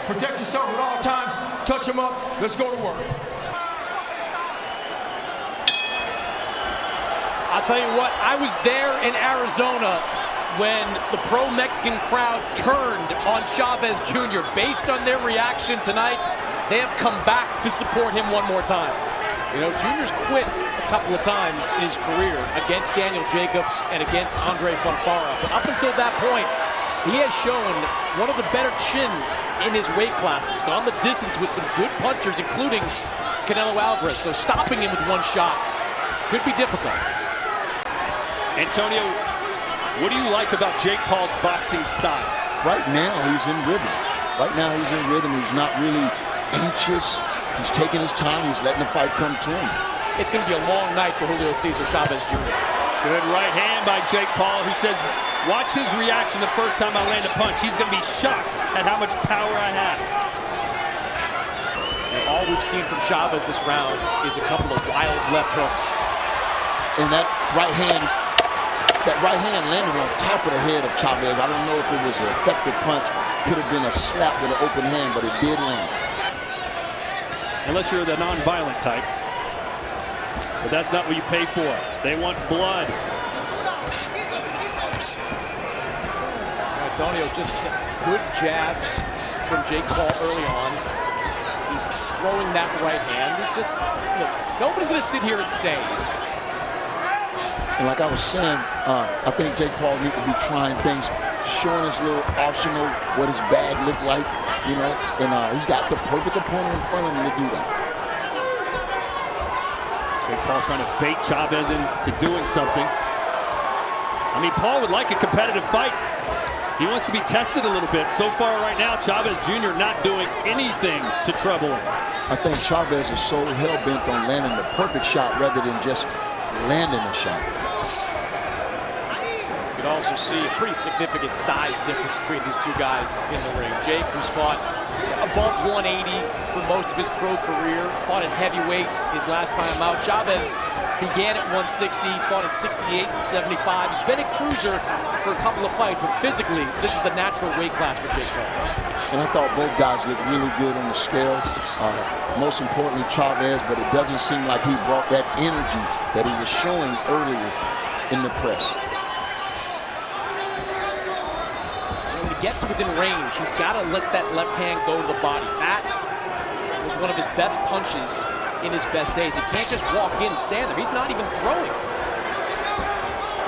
Protect yourself at all times. Touch him up. Let's go to work. I'll tell you what, I was there in Arizona when the pro-Mexican crowd turned on Chavez Jr. Based on their reaction tonight, they have come back to support him one more time. You know, Junior's quit a couple of times in his career against Daniel Jacobs and against Andre Fonfara. But up until that point, he has shown one of the better chins in his weight classes. Gone the distance with some good punchers, including Canelo Alvarez. So stopping him with one shot could be difficult. Antonio, what do you like about Jake Paul's boxing style? Right now, he's in rhythm. Right now, he's in rhythm. He's not really anxious. He's taking his time. He's letting the fight come to him. It's going to be a long night for Julio Cesar Chavez Jr. Good right hand by Jake Paul, who says, watch his reaction the first time I land a punch. He's going to be shocked at how much power I have. And all we've seen from Chavez this round is a couple of wild left hooks. And that right hand landed on top of the head of Chavez. I don't know if it was an effective punch. Could have been a slap with an open hand, but it did land. Unless you're the non-violent type. But that's not what you pay for. They want blood. Antonio, just good jabs from Jake Paul early on. He's throwing that right hand. It's just, look, nobody's going to sit here and say. And like I was saying, I think Jake Paul needs to be trying things, showing his little arsenal, what his bag looked like, you know, and he's got the perfect opponent in front of him to do that. Jake Paul trying to bait Chavez into doing something. I mean, Paul would like a competitive fight. He wants to be tested a little bit. So far right now, Chavez Jr. not doing anything to trouble him. I think Chavez is so hell-bent on landing the perfect shot rather than just landing a shot. You can also see a pretty significant size difference between these two guys in the ring. Jake, who's fought above 180 for most of his pro career, fought at heavyweight his last time out. Chavez began at 160, fought at 68 and 75. He's been a cruiser for a couple of fights, but physically, this is the natural weight class for Jake Paul. And I thought both guys looked really good on the scale. Most importantly, Chavez, but it doesn't seem like he brought that energy that he was showing earlier in the press. When he gets within range, he's got to let that left hand go to the body. That was one of his best punches in his best days. He can't just walk in and stand there. He's not even throwing.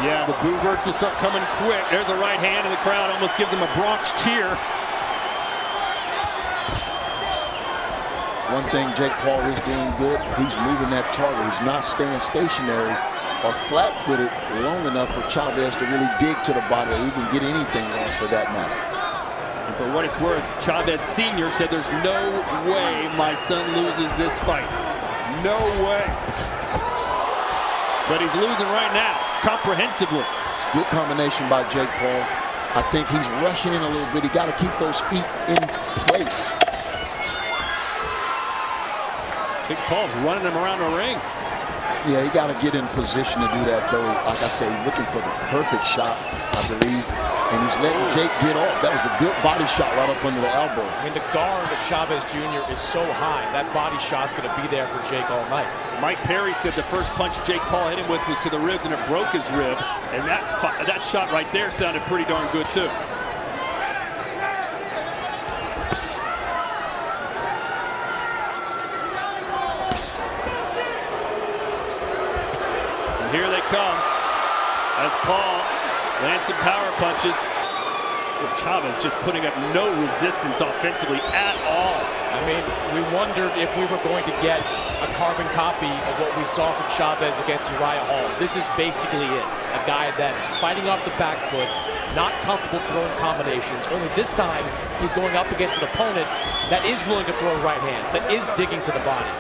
Yeah, the boo birds will start coming quick. There's a right hand, and the crowd almost gives him a Bronx cheer. One thing Jake Paul is doing good, he's moving that target. He's not staying stationary or flat-footed long enough for Chavez to really dig to the body or even get anything on for that matter. And for what it's worth, Chavez Sr. said there's no way my son loses this fight. No way. But he's losing right now, comprehensively. Good combination by Jake Paul. I think he's rushing in a little bit. He got to keep those feet in place. Jake Paul's running him around the ring. Yeah, he got to get in position to do that, though. Like I say, he's looking for the perfect shot, I believe. And he's letting Jake get off. That was a good body shot right up under the elbow. I mean, the guard of Chavez Jr. is so high. That body shot's going to be there for Jake all night. Mike Perry said the first punch Jake Paul hit him with was to the ribs, and it broke his rib. And that shot right there sounded pretty darn good, too. Here they come as Paul lands some power punches. With Chavez just putting up no resistance offensively at all. I mean, we wondered if we were going to get a carbon copy of what we saw from Chavez against Uriah Hall. This is basically it. A guy that's fighting off the back foot, not comfortable throwing combinations. Only this time, he's going up against an opponent that is willing to throw right hands, that is digging to the body.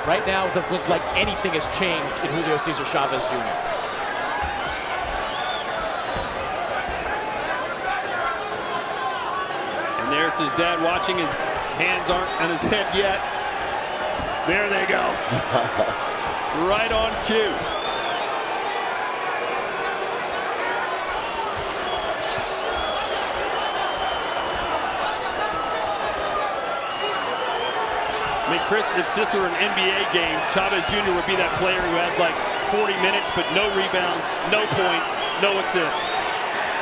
Right now, it doesn't look like anything has changed in Julio Cesar Chavez Jr. And there's his dad watching. His hands aren't on his head yet. There they go. Right on cue. Chris, if this were an NBA game, Chavez Jr. would be that player who has like 40 minutes, but no rebounds, no points, no assists,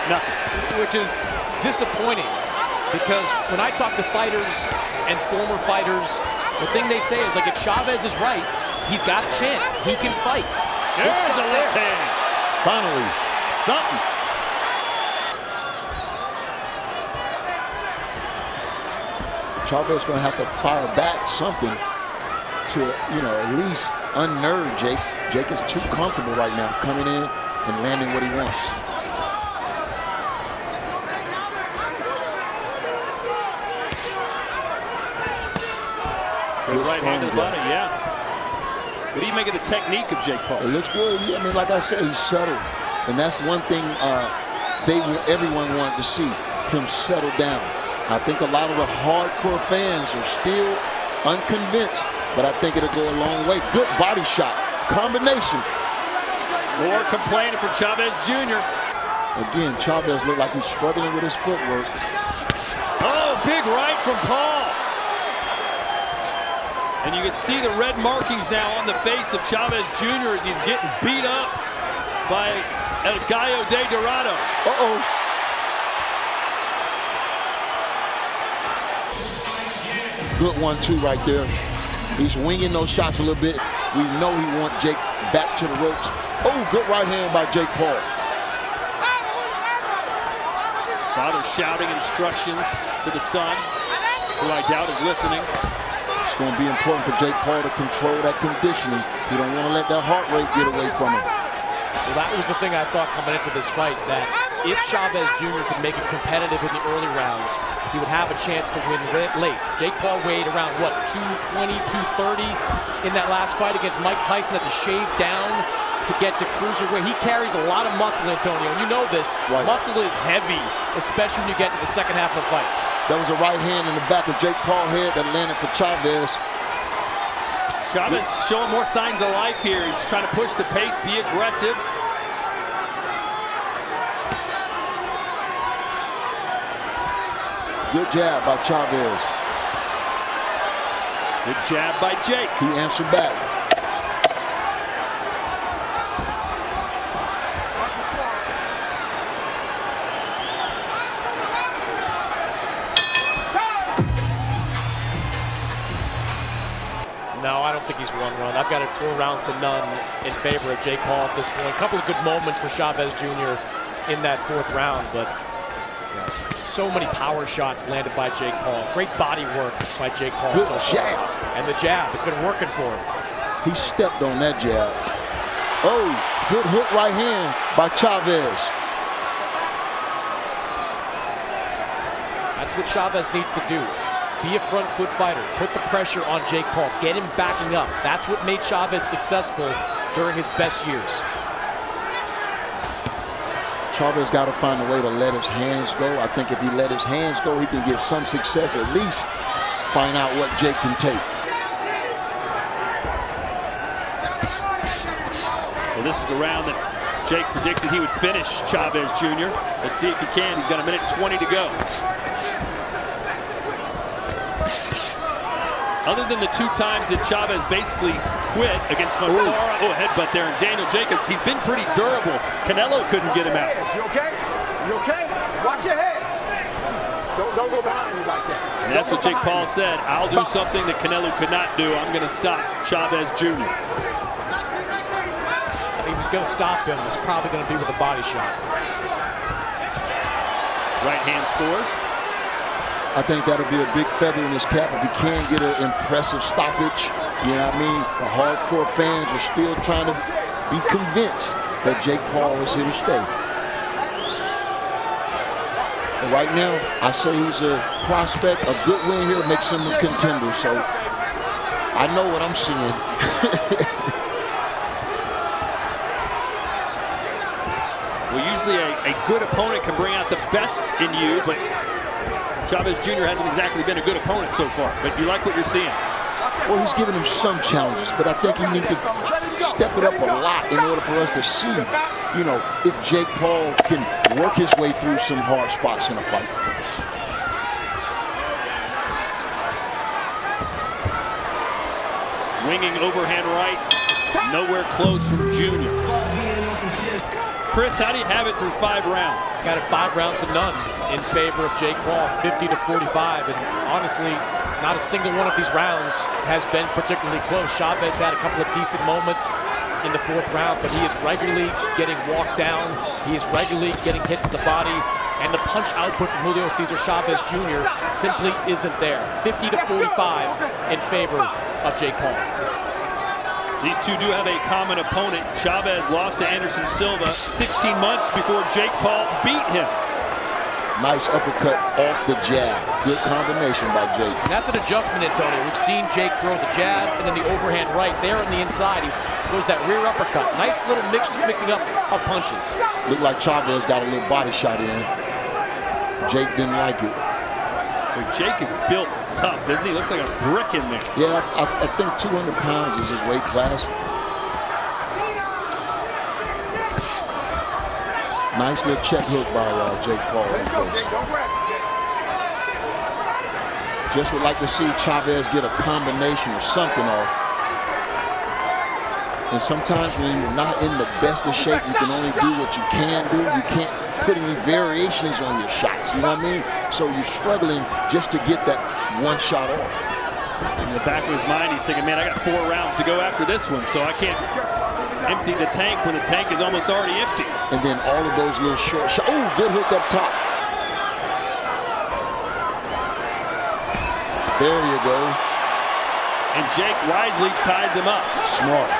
nothing. Which is disappointing, because when I talk to fighters and former fighters, the thing they say is, like, if Chavez is right, he's got a chance. He can fight. There's a left hand. Finally, Something. Chavez going to have to fire back something to, at least unnerve Jake. Jake is too comfortable right now, coming in and landing what he wants. Good right hand to the body, yeah. What do you make of the technique of Jake Paul? It looks good. I mean, like I said, he's settled. And that's one thing everyone wanted to see, him settle down. I think a lot of the hardcore fans are still unconvinced, but I think it'll go a long way. Good body shot, combination. More complaining from Chavez Jr. Again, Chavez looked like he's struggling with his footwork. Oh, big right from Paul. And you can see the red markings now on the face of Chavez Jr. as he's getting beat up by El Gallo de Dorado. Uh-oh. Good 1-2 right there. He's winging those shots a little bit. We know he wants Jake back to the ropes. Oh, good right hand by Jake Paul. His father shouting instructions to the son, who I doubt is listening. It's going to be important for Jake Paul to control that conditioning. You don't want to let that heart rate get away from him. Well, that was the thing I thought coming into this fight, that if Chavez Jr. could make it competitive in the early rounds, he would have a chance to win late. Jake Paul weighed around, 220, 230 in that last fight against Mike Tyson, had to shave down to get to cruiserweight. He carries a lot of muscle, Antonio, and you know this. Right. Muscle is heavy, especially when you get to the second half of the fight. That was a right hand in the back of Jake Paul's head that landed for Chavez. Chavez showing more signs of life here. He's trying to push the pace, be aggressive. Good jab by Chavez. Good jab by Jake. He answered back. No, I don't think he's one round. I've got it 4 rounds to none in favor of Jake Paul at this point. A couple of good moments for Chavez Jr. in that 4th round, but so many power shots landed by Jake Paul. Great body work by Jake Paul. Good so jab. And the jab, it's been working for him. He stepped on that jab. Oh, good hook right hand by Chavez. That's what Chavez needs to do. Be a front foot fighter. Put the pressure on Jake Paul. Get him backing up. That's what made Chavez successful during his best years. Chavez got to find a way to let his hands go. I think if he let his hands go, he can get some success, at least find out what Jake can take. Well, this is the round that Jake predicted he would finish Chavez Jr. Let's see if he can. He's got 1:20 to go. Other than the 2 times that Chavez basically quit against Fonfara. Oh, headbutt there, and Daniel Jacobs, he's been pretty durable. Canelo couldn't get him out. You okay? You okay? Watch your heads. Don't go behind me like that. And that's what Jake Paul said. I'll do something that Canelo could not do. I'm going to stop Chavez Jr. If he was going to stop him, it's probably going to be with a body shot. Right hand scores. I think that'll be a big feather in his cap if he can get an impressive stoppage. You know what I mean? The hardcore fans are still trying to be convinced that Jake Paul is here to stay. And right now, I say he's a prospect. A good win here makes him a contender. So I know what I'm seeing. Well, usually a good opponent can bring out the best in you, but Chavez Jr. hasn't exactly been a good opponent so far. But you like what you're seeing? Well, he's given him some challenges, but I think he needs to step it up a lot in order for us to see, if Jake Paul can work his way through some hard spots in a fight. Swinging overhand right. Nowhere close from Junior. Chris, how do you have it through 5 rounds? Got it 5 rounds to none in favor of Jake Paul, 50-45. And honestly, not a single one of these rounds has been particularly close. Chavez had a couple of decent moments in the 4th round, but he is regularly getting walked down. He is regularly getting hit to the body. And the punch output from Julio Cesar Chavez Jr. simply isn't there. 50-45 in favor of Jake Paul. These two do have a common opponent. Chavez lost to Anderson Silva 16 months before Jake Paul beat him. Nice uppercut off the jab. Good combination by Jake. And that's an adjustment, Antonio. We've seen Jake throw the jab and then the overhand right there on the inside. He goes that rear uppercut. Nice little mixing up of punches. Looked like Chavez got a little body shot in. Jake didn't like it. But Jake is built tough, isn't he? Looks like a brick in there. Yeah, I think 200 pounds is his weight class. Nice little check hook by Jake Paul. Just would like to see Chavez get a combination or something off. And sometimes when you're not in the best of shape, you can only do what you can do. You can't put any variations on your shots, you know what I mean? So you're struggling just to get that one shot off. In the back of his mind, he's thinking, man, I got 4 rounds to go after this one, so I can't empty the tank when the tank is almost already empty. And then all of those little short shots. Oh, good hook up top. There you go. And Jake wisely ties him up. Smart.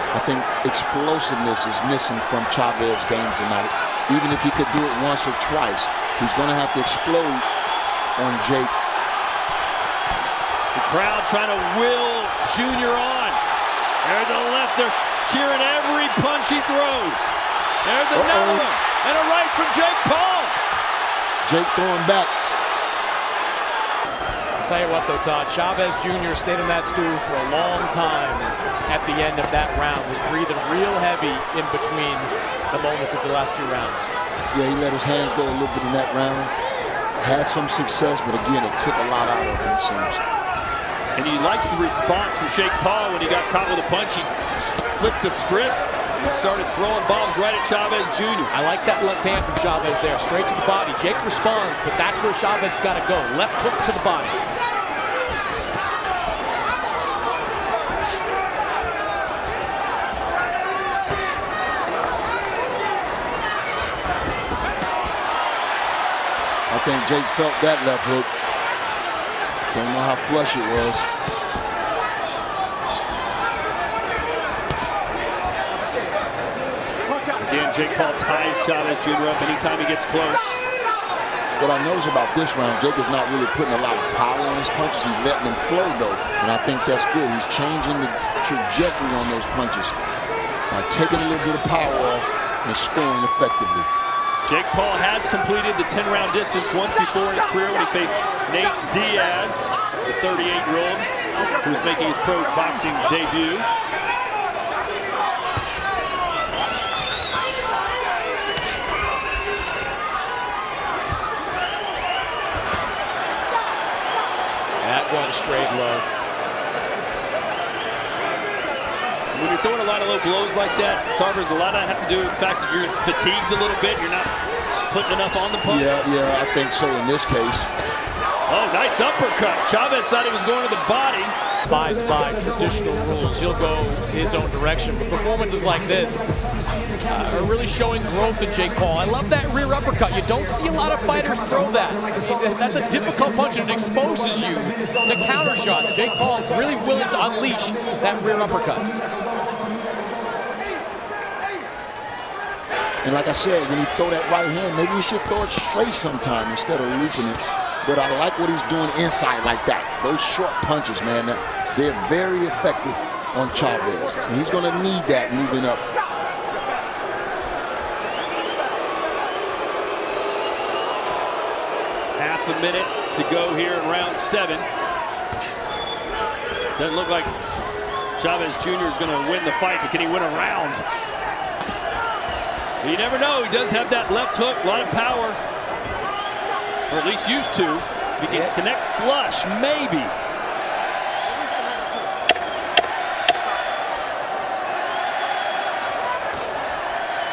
I think explosiveness is missing from Chavez's game tonight. Even if he could do it once or twice, he's going to have to explode on Jake. The crowd trying to will Junior on. There's a left. They're cheering every punch he throws. There's another one. And a right from Jake Paul. Jake throwing back. I'll tell you what, though, Todd, Chavez Jr. stayed on that stool for a long time at the end of that round. Was breathing real heavy in between the moments of the last 2 rounds. Yeah, he let his hands go a little bit in that round. Had some success, but again, it took a lot out of him, it seems. And he likes the response from Jake Paul when he got caught with a punch. He flipped the script and started throwing bombs right at Chavez Jr. I like that left hand from Chavez there, straight to the body. Jake responds, but that's where Chavez has got to go. Left hook to the body. I think Jake felt that left hook. Don't know how flush it was. Again, Jake Paul ties Chavez Jr. up anytime he gets close. What I notice about this round, Jake is not really putting a lot of power on his punches. He's letting them flow, though. And I think that's good. He's changing the trajectory on those punches by taking a little bit of power off and scoring effectively. Jake Paul has completed the 10-round distance once before in his career when he faced Nate Diaz, the 38-year-old who's making his pro boxing debut. That one straight low. When you're throwing a lot of low blows like that, Tarvers, a lot of that have to do with the fact that you're fatigued a little bit. You're not putting enough on the punch. Yeah, I think so in this case. Oh, nice uppercut. Chavez thought he was going to the body. Abides by traditional rules. He'll go his own direction. But performances like this are really showing growth in Jake Paul. I love that rear uppercut. You don't see a lot of fighters throw that. That's a difficult punch, and it exposes you to counter shots. Jake Paul is really willing to unleash that rear uppercut. And like I said, when you throw that right hand, maybe you should throw it straight sometime instead of looping it. But I like what he's doing inside like that. Those short punches, man, they're very effective on Chavez. And he's going to need that moving up. Half a minute to go here in round 7. Doesn't look like Chavez Jr. is going to win the fight, but can he win a round? You never know. He does have that left hook, a lot of power. Or at least used to. If he can connect flush, maybe.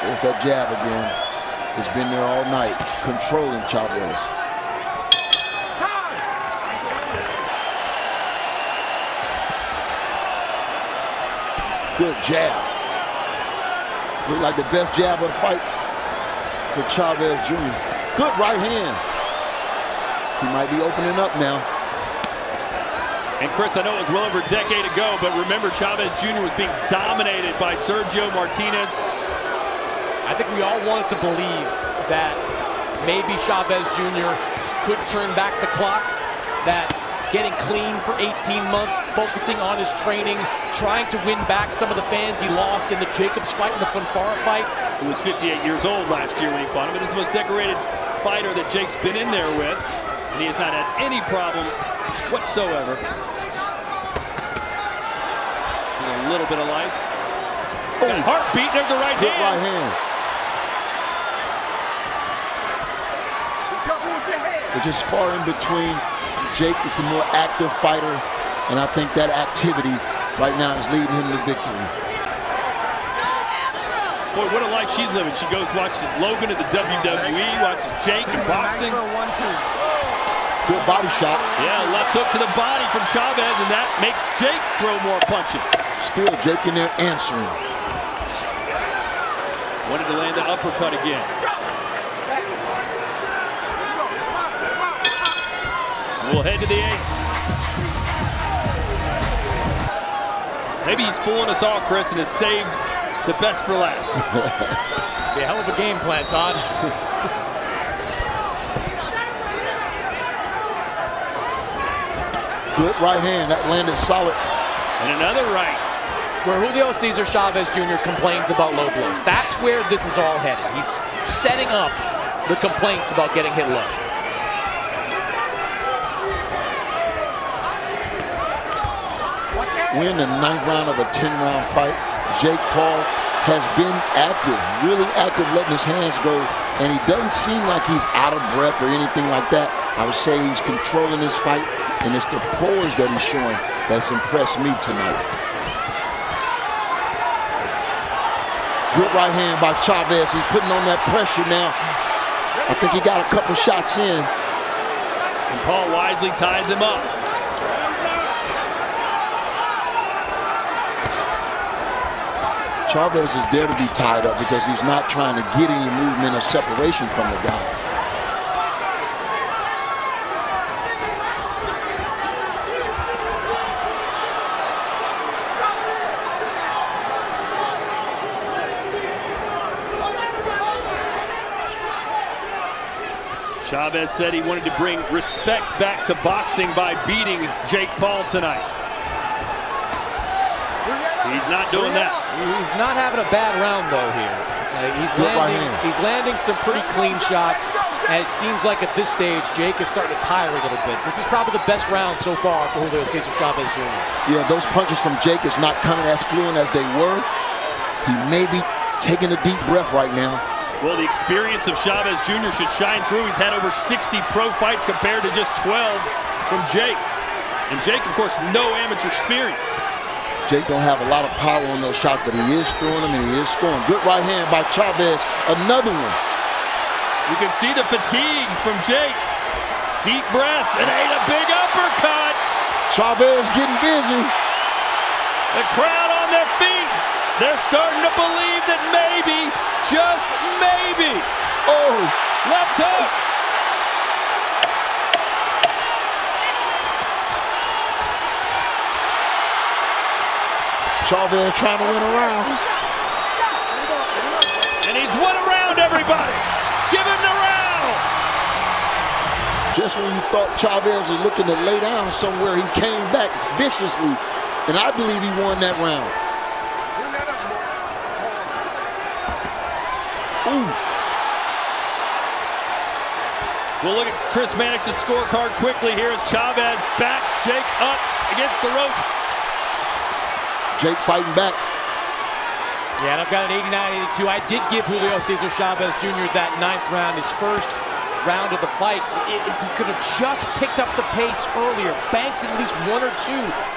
There's that jab again. It's been there all night, controlling Chavez. Good jab. Looked like the best jab of the fight for Chavez Jr. Good right hand. He might be opening up now. And Chris, I know it was well over a decade ago, but remember Chavez Jr. was being dominated by Sergio Martinez. I think we all wanted to believe that maybe Chavez Jr. could turn back the clock, that getting clean for 18 months, focusing on his training, trying to win back some of the fans he lost in the Jacobs fight and the Fonfara fight. He was 58 years old last year when he fought him, and this is the most decorated fighter that Jake's been in there with, and he has not had any problems whatsoever. A little bit of life. Oh, heartbeat, there's a right good hand. Right hand. It's just far in between. Jake is the more active fighter, and I think that activity right now is leading him to victory. Boy, what a life she's living. She goes watches Logan at the WWE, watches Jake in boxing. Good body shot. Yeah, left hook to the body from Chavez, and that makes Jake throw more punches. Still Jake in there answering. Wanted to land the uppercut again. We'll head to the 8th. Maybe he's fooling us all, Chris, and has saved the best for last. Be a hell of a game plan, Todd. Good right hand. That landed solid. And another right. Where Julio Cesar Chavez Jr. complains about low blows. That's where this is all headed. He's setting up the complaints about getting hit low. Win the 9th round of a 10-round fight. Jake Paul has been active, really active, letting his hands go, and he doesn't seem like he's out of breath or anything like that. I would say he's controlling his fight, and it's the poise that he's showing that's impressed me tonight. Good right hand by Chavez. He's putting on that pressure now. I think he got a couple shots in. And Paul wisely ties him up. Chavez is there to be tied up because he's not trying to get any movement or separation from the guy. Chavez said he wanted to bring respect back to boxing by beating Jake Paul tonight. He's not doing that. He's not having a bad round, though, here. He's landing some pretty clean shots, and it seems like at this stage, Jake is starting to tire a little bit. This is probably the best round so far for Julio Cesar Chavez Jr. Yeah, those punches from Jake is not coming as fluent as they were. He may be taking a deep breath right now. Well, the experience of Chavez Jr. should shine through. He's had over 60 pro fights compared to just 12 from Jake. And Jake, of course, no amateur experience. Jake don't have a lot of power on those shots, but he is throwing them and he is scoring. Good right hand by Chavez. Another one. You can see the fatigue from Jake. Deep breaths and ate a big uppercut. Chavez getting busy. The crowd on their feet. They're starting to believe that maybe, just maybe. Oh, left hook. Chavez trying to win a round. And he's won a round, everybody. Give him the round. Just when you thought Chavez was looking to lay down somewhere, he came back viciously. And I believe he won that round. Ooh. We'll look at Chris Mannix's scorecard quickly here as Chavez back, Jake up against the ropes. Jake fighting back. Yeah, and I've got an 89-82. I did give Julio Cesar Chavez Jr. that 9th round, his first round of the fight. If he could have just picked up the pace earlier, banked at least 1 or 2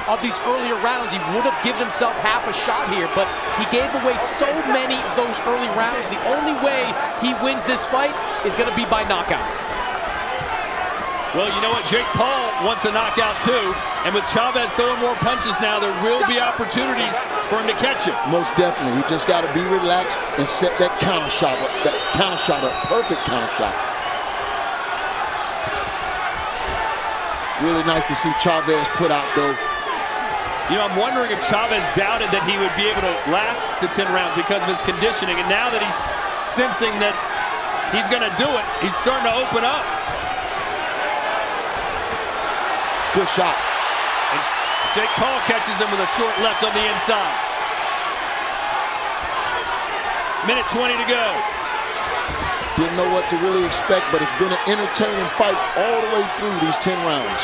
of these earlier rounds, he would have given himself half a shot here. But he gave away so many of those early rounds. The only way he wins this fight is going to be by knockout. Well, you know what? Jake Paul wants a knockout too. And with Chavez throwing more punches now, there will be opportunities for him to catch him. Most definitely. He just got to be relaxed and set that counter shot up. That counter shot up. Perfect counter shot. Really nice to see Chavez put out, though. You know, I'm wondering if Chavez doubted that he would be able to last the 10 rounds because of his conditioning. And now that he's sensing that he's going to do it, he's starting to open up. Good shot. And Jake Paul catches him with a short left on the inside. Minute 20 to go. Didn't know what to really expect, but it's been an entertaining fight all the way through these 10 rounds.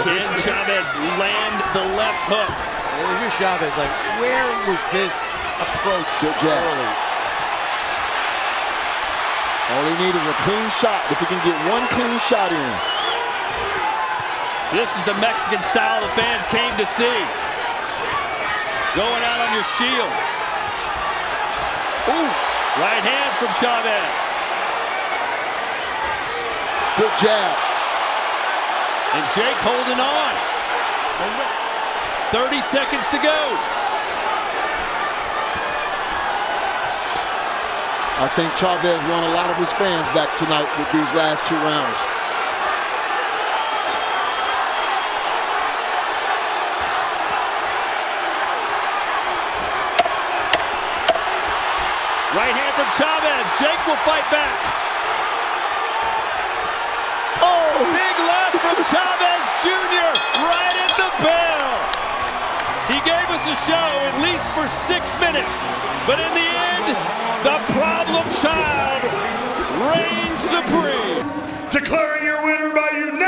Can Chavez land the left hook? Well, here's Chavez. Like, where was this approach early? All he needed was a clean shot. If he can get one clean shot in. This is the Mexican style the fans came to see. Going out on your shield. Ooh. Right hand from Chavez. Good jab. And Jake holding on. 30 seconds to go. I think Chavez won a lot of his fans back tonight with these last 2 rounds. Right hand from Chavez. Jake will fight back. Oh! Big left from Chavez Jr. right at the bell. He gave us a show at least for 6 minutes. But in the end, the problem child reigns supreme. Declaring your winner by unanimous